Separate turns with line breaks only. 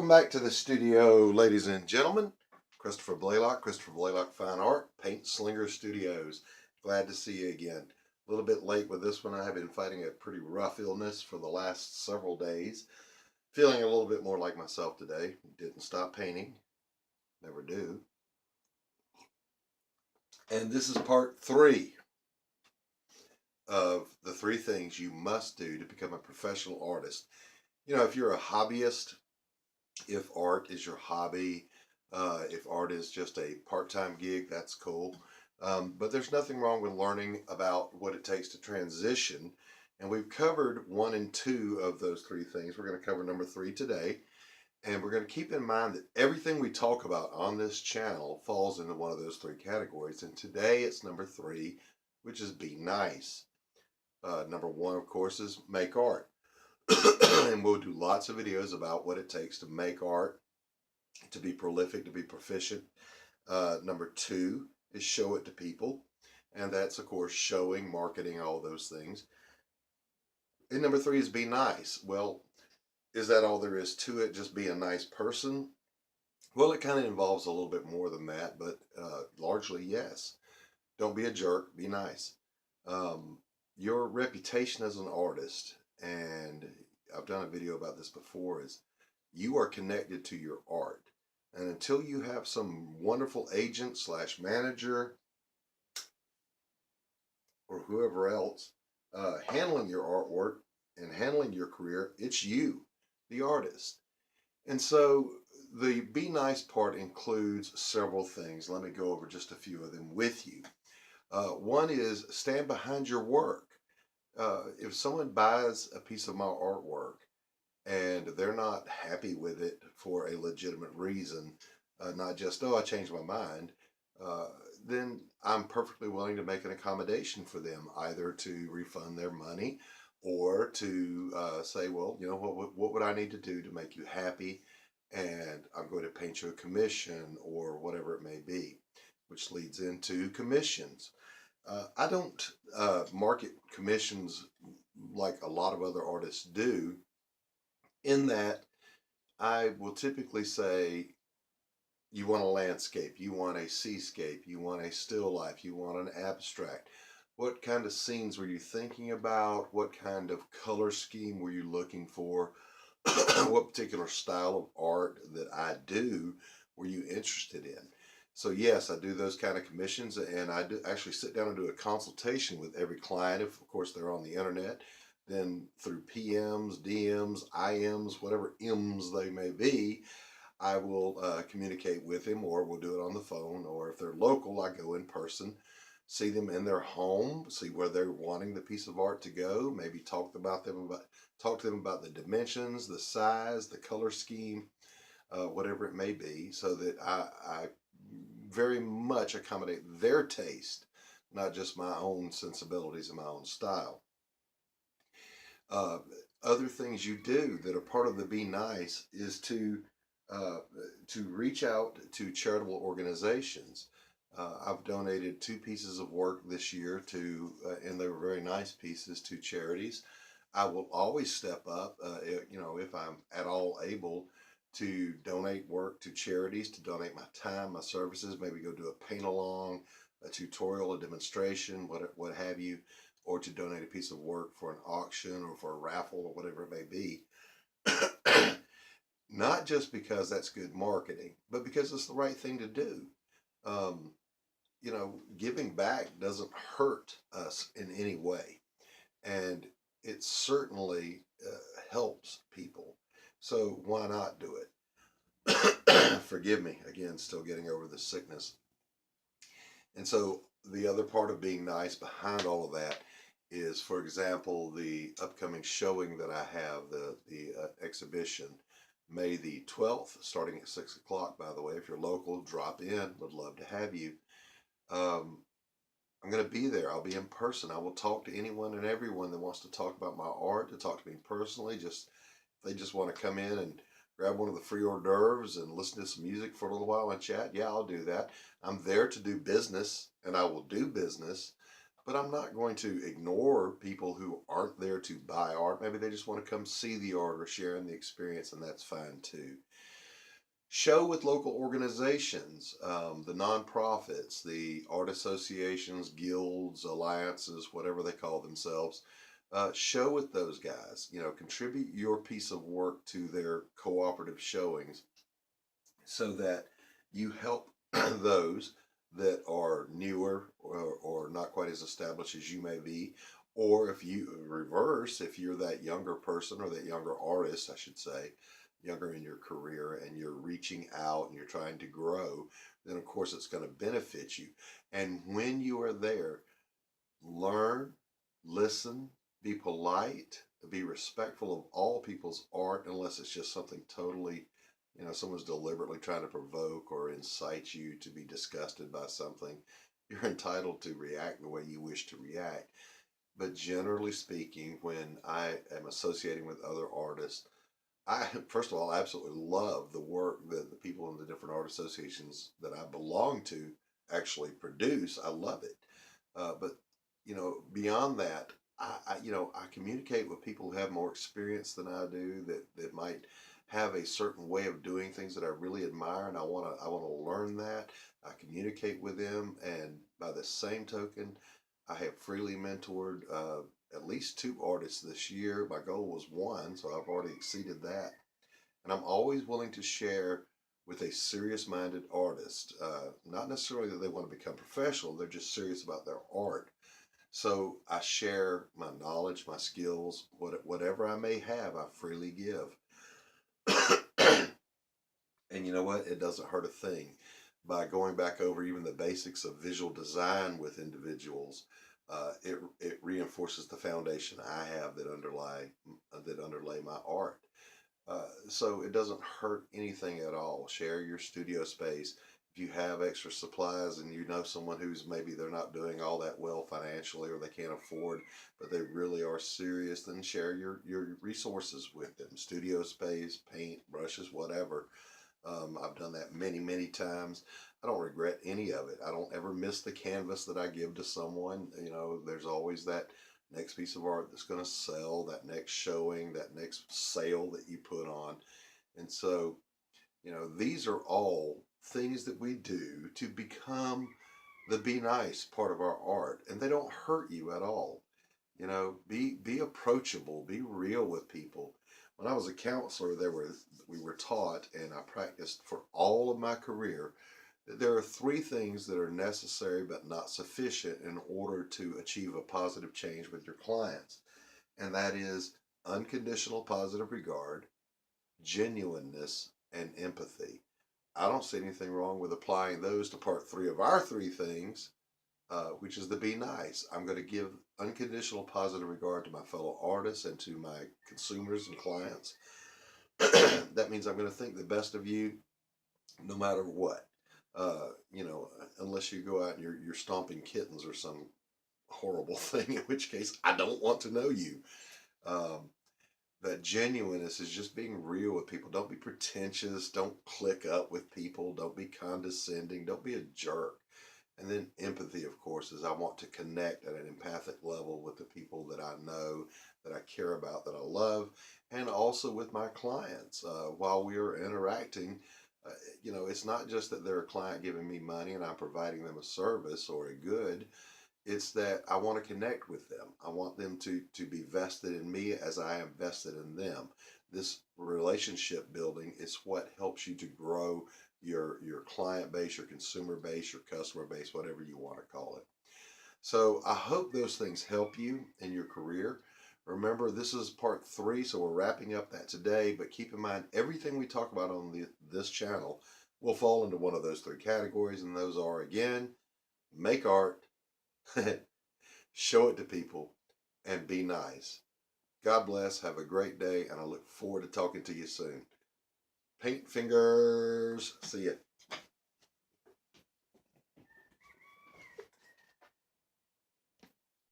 Welcome back to the studio, ladies and gentlemen. Christopher Blalock Fine Art, Paint Slinger Studios. Glad to see you again. A little bit late with this one. I have been fighting a pretty rough illness for the last several days. Feeling a little bit more like myself today. Didn't stop painting. Never do. And this is part 3 of the 3 things you must do to become a professional artist. You know, if you're a hobbyist, if art is your hobby, if art is just a part-time gig, that's cool. But there's nothing wrong with learning about what it takes to transition. And we've covered 1 and 2 of those 3 things. We're going to cover number 3 today. And we're going to keep in mind that everything we talk about on this channel falls into one of those 3 categories. And today it's number 3, which is be nice. Number 1, of course, is make art. And we'll do lots of videos about what it takes to make art, to be prolific, to be proficient. Number 2 is show it to people. And that's, of course, showing, marketing, all those things. And number 3 is be nice. Well, is that all there is to it? Just be a nice person? Well, it kind of involves a little bit more than that, but largely, yes. Don't be a jerk. Be nice. Your reputation as an artist, and I've done a video about this before, is you are connected to your art. And until you have some wonderful agent / manager or whoever else handling your artwork and handling your career, it's you, the artist. And so the be nice part includes several things. Let me go over just a few of them with you. One is stand behind your work. If someone buys a piece of my artwork and they're not happy with it for a legitimate reason, not just, oh, I changed my mind, then I'm perfectly willing to make an accommodation for them, either to refund their money or to say, well, you know, what would I need to do to make you happy? And I'm going to paint you a commission or whatever it may be, which leads into commissions. I don't market commissions like a lot of other artists do, in that I will typically say, you want a landscape, you want a seascape, you want a still life, you want an abstract. What kind of scenes were you thinking about? What kind of color scheme were you looking for? What particular style of art that I do were you interested in? So yes, I do those kind of commissions, and I do actually sit down and do a consultation with every client, if of course they're on the internet. Then through PMs, DMs, IMs, whatever M's they may be, I will communicate with him, or we'll do it on the phone, or if they're local, I go in person, see them in their home, see where they're wanting the piece of art to go, maybe talk to them about the dimensions, the size, the color scheme, whatever it may be, so that I very much accommodate their taste, not just my own sensibilities and my own style. Other things you do that are part of the be nice is to reach out to charitable organizations. I've donated 2 pieces of work this year to, and they were very nice pieces, to charities. I will always step up, you know, if I'm at all able to donate work to charities, to donate my time, my services, maybe go do a paint along, a tutorial, a demonstration, what have you, or to donate a piece of work for an auction or for a raffle or whatever it may be. Not just because that's good marketing, but because it's the right thing to do. You know, giving back doesn't hurt us in any way, and it certainly helps people. So why not do it? Forgive me, again, still getting over the sickness. And so the other part of being nice behind all of that is, for example, the upcoming showing that I have, the exhibition, May the 12th, starting at 6 o'clock, by the way. If you're local, drop in. Would love to have you. I'm going to be there. I'll be in person. I will talk to anyone and everyone that wants to talk about my art, to talk to me personally. If they just want to come in and grab one of the free hors d'oeuvres and listen to some music for a little while and chat, yeah, I'll do that. I'm there to do business, and I will do business. but I'm not going to ignore people who aren't there to buy art. Maybe they just want to come see the art or share in the experience, and that's fine too. Show with local organizations, the nonprofits, the art associations, guilds, alliances, whatever they call themselves. Show with those guys. Contribute your piece of work to their cooperative showings so that you help those that are newer or not quite as established as you may be. Or if you reverse, if you're that younger person or that younger artist, I should say, younger in your career and you're reaching out and you're trying to grow, then of course it's going to benefit you. And when you are there, learn, listen, be polite, be respectful of all people's art, unless it's just something totally, someone's deliberately trying to provoke or incite you to be disgusted by something. You're entitled to react the way you wish to react. But generally speaking, when I am associating with other artists, I, first of all, absolutely love the work that the people in the different art associations that I belong to actually produce. I love it. But beyond that, I communicate with people who have more experience than I do, that might have a certain way of doing things that I really admire, and I want to learn that. I communicate with them, and by the same token, I have freely mentored at least 2 artists this year. My goal was 1, so I've already exceeded that. And I'm always willing to share with a serious minded artist. Not necessarily that they want to become professional, they're just serious about their art. So I share my knowledge, my skills, whatever I may have, I freely give. And you know what? It doesn't hurt a thing. By going back over even the basics of visual design with individuals, it reinforces the foundation I have that underlay my art. So it doesn't hurt anything at all. Share your studio space. If you have extra supplies and you know someone who's maybe they're not doing all that well financially or they can't afford, but they really are serious, then share your resources with them. Studio space, paint, brushes, whatever. I've done that many, many times. I don't regret any of it. I don't ever miss the canvas that I give to someone. There's always that next piece of art that's going to sell, that next showing, that next sale that you put on. And so, these are all things that we do to become the be nice part of our art, and they don't hurt you at all. Be approachable, be real with people. When I was a counselor, we were taught, and I practiced for all of my career, that there are 3 things that are necessary but not sufficient in order to achieve a positive change with your clients. And that is unconditional positive regard, genuineness, and empathy. I don't see anything wrong with applying those to part 3 of our 3 things, which is to be nice. I'm going to give unconditional positive regard to my fellow artists and to my consumers and clients. That means I'm going to think the best of you no matter what. Unless you go out and you're stomping kittens or some horrible thing, in which case I don't want to know you. That genuineness is just being real with people. Don't be pretentious. Don't click up with people. Don't be condescending. Don't be a jerk. And then empathy, of course, is I want to connect at an empathic level with the people that I know, that I care about, that I love, and also with my clients. While we are interacting, it's not just that they're a client giving me money and I'm providing them a service or a good. It's that I want to connect with them. I want them to be vested in me as I am vested in them. This relationship building is what helps you to grow your client base, your consumer base, your customer base, whatever you want to call it. So I hope those things help you in your career. Remember, this is part 3, so we're wrapping up that today, but keep in mind, everything we talk about on this channel will fall into one of those 3 categories, and those are, again, make art, show it to people, and be nice. God bless, have a great day, and I look forward to talking to you soon. Paint fingers. See ya.